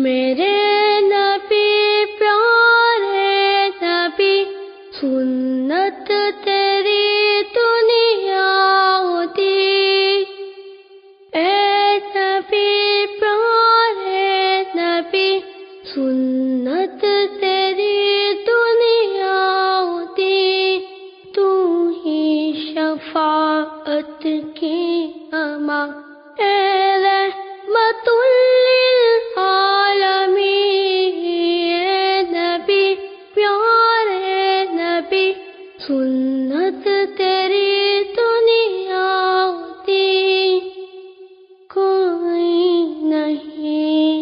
میرے نبی پیارے نبی، سنت تیری دنیا دی، اے نبی پیارے نبی، سنت تیری دنیا دی، تو ہی شفاعت کی اماں، اے رحمت للعالمین، اے نبی پیارے نبی، سنت تیری دنیا دی، کوئی نہیں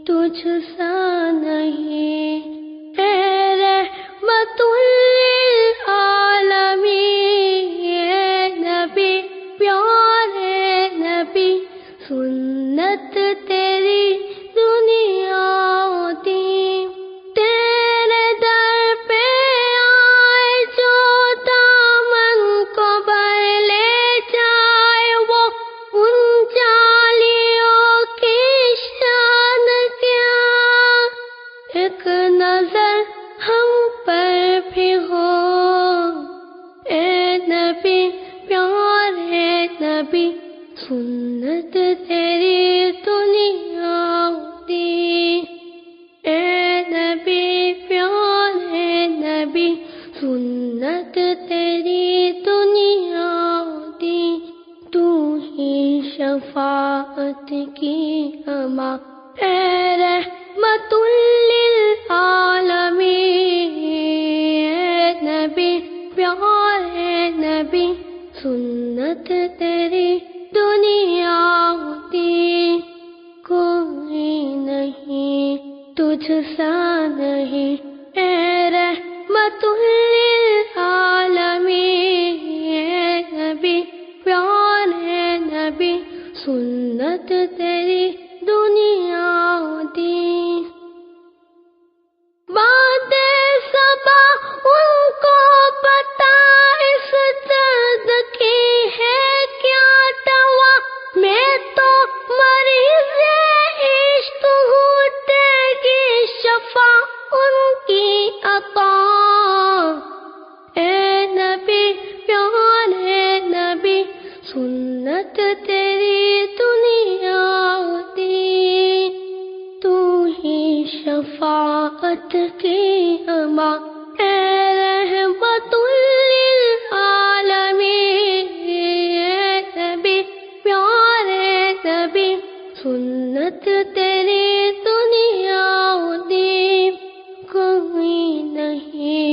تجھ سا نہیں، اے رحمت للعالمین، اے نبی پیارے نبی، سنت تیری دنیا دی، تیرے در پہ آئے جو دامن کو بھر لے جائے، وہ ان جالیوں کی شان کیا، ایک نظر ہم پر بھی ہو، اے نبی پیارے نبی، سنت تیری دنیا دی، اے نبی پیارے نبی، سنت تیری دنیا دی، تو ہی شفاعت کی اماں، اے رحمت للعالمین، اے نبی پیارے نبی، سنت تیری دنیا دی، کوئی نہیں تجھ سا نہیں، اے رحمت للعالمین، اے نبی پیارے نبی، سنت تیری دنیا دی، بات صبا ان کو پتا اس درد کی ہے کیا دوا، میں تو مریض عشق ہوں، تیری شفا ان کی عطا، اے نبی پیارے نبی، سنت تیری دنیا دی، تو ہی شفاعت کی اماں، اے رحمت للعالمین، اے نبی پیارے نبی، سنت تیری دنیا دی، کوئی نہیں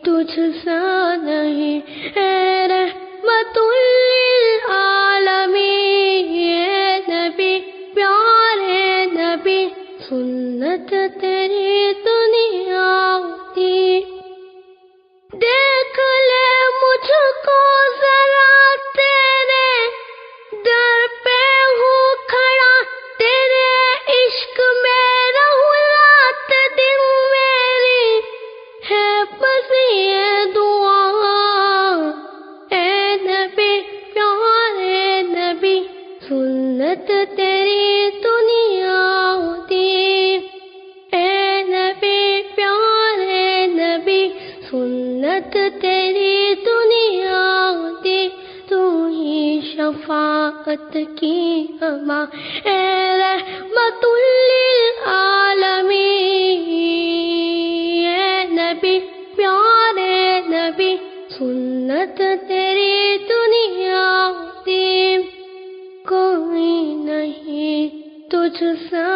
تجھ سا نہیں، اے رحمت للعالمین، اے نبی پیارے نبی، سنت تیری دنیا دی، دیکھ لے مجھ کو ذرا تیرے در پہ ہوں کھڑا، تیرے عشق میں رہوں رات دن، میری ہے بس یہ دعا، اے نبی پیارے نبی، سنت تیری دنیا دی، اے نبی پیارے نبی، سنت تیری دنیا دی، تو ہی شفاعت کی اماں، اے رحمت للعالمین، اے نبی پیارے نبی، سنت تیری دنیا دی، کوئی نہیں تجھ سا